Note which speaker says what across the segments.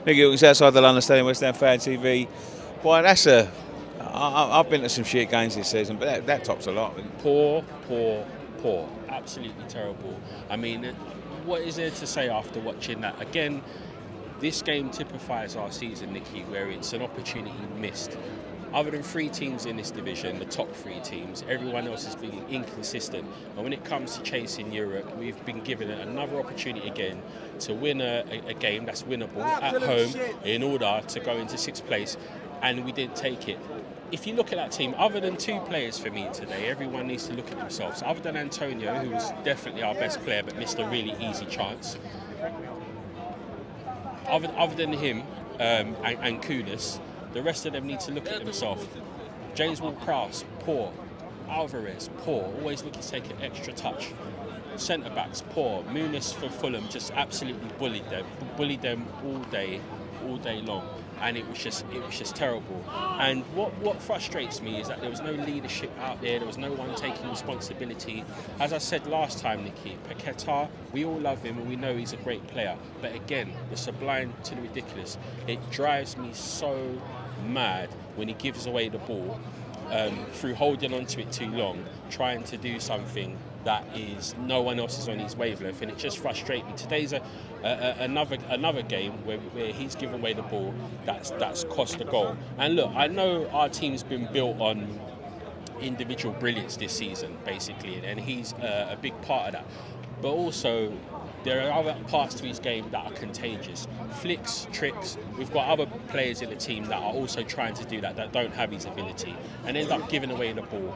Speaker 1: Nick Hilton's outside the London Stadium, West Ham Fan TV. Boy, I've been to some shit games this season, but that tops a lot.
Speaker 2: Poor, poor, poor. Absolutely terrible. I mean, what is there to say after watching that? Again, this game typifies our season, Nicky, where it's an opportunity missed. Other than 3 teams in this division, the top 3 teams, everyone else has been inconsistent. And when it comes to chasing Europe, we've been given another opportunity again to win a game that's winnable at home in order to go into 6th place, and we didn't take it. If you look at that team, other than 2 players for me today, everyone needs to look at themselves. Other than Antonio, who was definitely our best player but missed a really easy chance. Other than him and Kunis, the rest of them need to look at themselves. James Ward-Prowse, poor. Alvarez, poor. Always looking to take an extra touch. Centre-backs, poor. Muniz for Fulham just absolutely bullied them. Bullied them all day long. And it was just terrible. And what frustrates me is that there was no leadership out there. There was no one taking responsibility. As I said last time, Nicky, Paquetá, we all love him and we know he's a great player. But again, the sublime to the ridiculous. It drives me so mad when he gives away the ball through holding onto it too long, trying to do something that is no one else is on his wavelength, and it just frustrates me. Today's another game where he's given away the ball that's cost a goal. And look, I know our team's been built on individual brilliance this season, basically, and he's a big part of that. But also, there are other parts to his game that are contagious. Flicks, tricks. We've got other players in the team that are also trying to do that don't have his ability, and end up giving away the ball.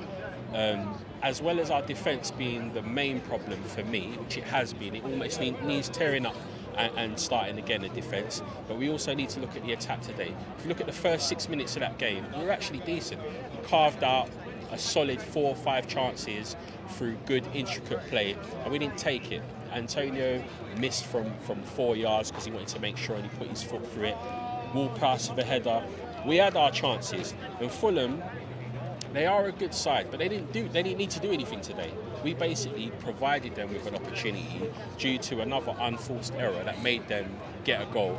Speaker 2: As well as our defence being the main problem for me, which it has been, it almost needs tearing up and starting again in defence. But we also need to look at the attack today. If you look at the first 6 minutes of that game, we were actually decent. We carved out a solid 4 or 5 chances through good, intricate play, and we didn't take it. Antonio missed from 4 yards because he wanted to make sure and he put his foot through it. Ward-Prowse with a header. We had our chances. And Fulham, they are a good side, but they didn't need to do anything today. We basically provided them with an opportunity due to another unforced error that made them get a goal.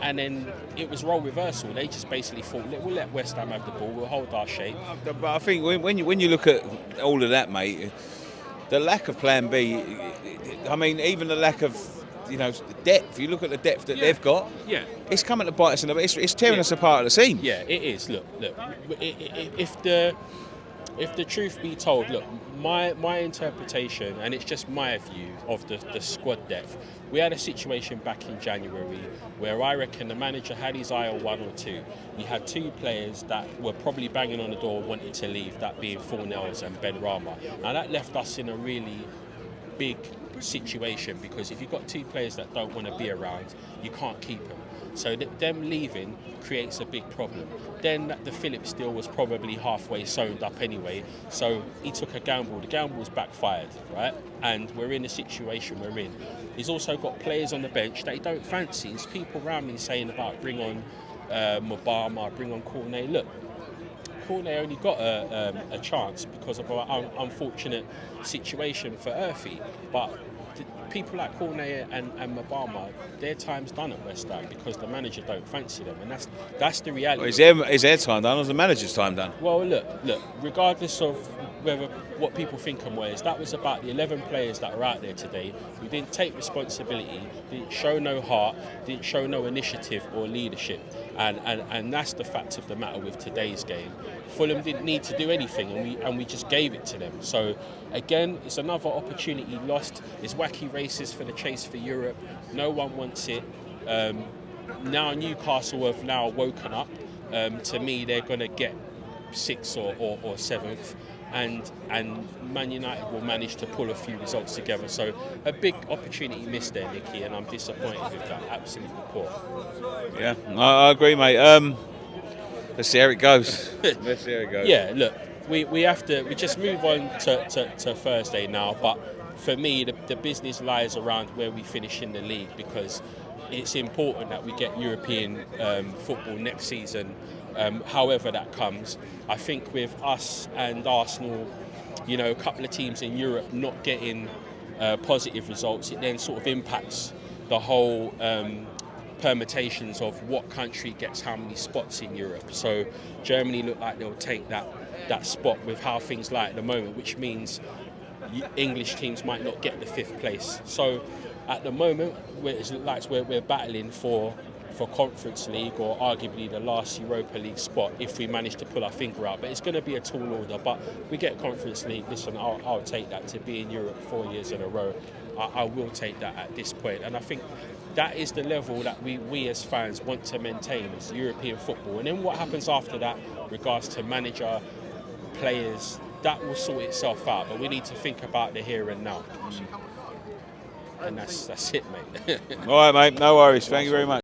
Speaker 2: And then it was role reversal. They just basically thought, we'll let West Ham have the ball, we'll hold our shape.
Speaker 1: But I think when you look at all of that, mate, the lack of plan B, I mean, even the lack of depth. You look at the depth that they've got. Yeah, it's coming to bite us in the. It's tearing us apart at the seams.
Speaker 2: Yeah, it is. Look. If the truth be told, look, my interpretation, and it's just my view of the squad depth. We had a situation back in January where I reckon the manager had his eye on 1 or 2. We had 2 players that were probably banging on the door wanting to leave, that being Fornells and Ben Rama. Now that left us in a really big situation, because if you've got 2 players that don't want to be around, you can't keep them. So them leaving creates a big problem. Then the Phillips deal was probably halfway sewn up anyway, so he took a gamble. The gamble was backfired, right? And we're in the situation we're in. He's also got players on the bench that he don't fancy. There's people around me saying about bring on Mobama, bring on Cornet. Look, Cornet only got a chance because of an unfortunate situation for Earthy, but people like Cornet and Mobama, their time's done at West Ham because the manager don't fancy them, and that's the reality.
Speaker 1: Well, is their time done or is the manager's time done?
Speaker 2: Well, look. Regardless of what people think and what is, that was about the 11 players that are out there today who didn't take responsibility, didn't show no heart, didn't show no initiative or leadership, and that's the fact of the matter with today's game. Fulham didn't need to do anything, and we just gave it to them. So again, it's another opportunity lost. It's wacky races for the chase for Europe. No one wants it. Now Newcastle have now woken up. To me, they're going to get 6th or 7th, and Man United will manage to pull a few results together. So a big opportunity missed there, Nicky, and I'm disappointed with that. Absolutely poor.
Speaker 1: Yeah, I agree, mate. Let's see how it goes.
Speaker 2: Yeah, look, we just move on to Thursday now, but for me the business lies around where we finish in the league, because it's important that we get European football next season, however that comes. I think with us and Arsenal, a couple of teams in Europe not getting positive results, it then sort of impacts the whole permutations of what country gets how many spots in Europe. So Germany look like they'll take that spot with how things lie at the moment, which means English teams might not get the 5th place. So at the moment, we're battling for Conference League, or arguably the last Europa League spot if we manage to pull our finger out. But it's going to be a tall order. But we get Conference League. Listen, I'll take that. To be in Europe 4 years in a row, I will take that at this point. And I think that is the level that we as fans want to maintain, is European football. And then what happens after that, regards to manager, players, that will sort itself out. But we need to think about the here and now. And that's it, mate.
Speaker 1: All right, mate. No worries. Thank you very much.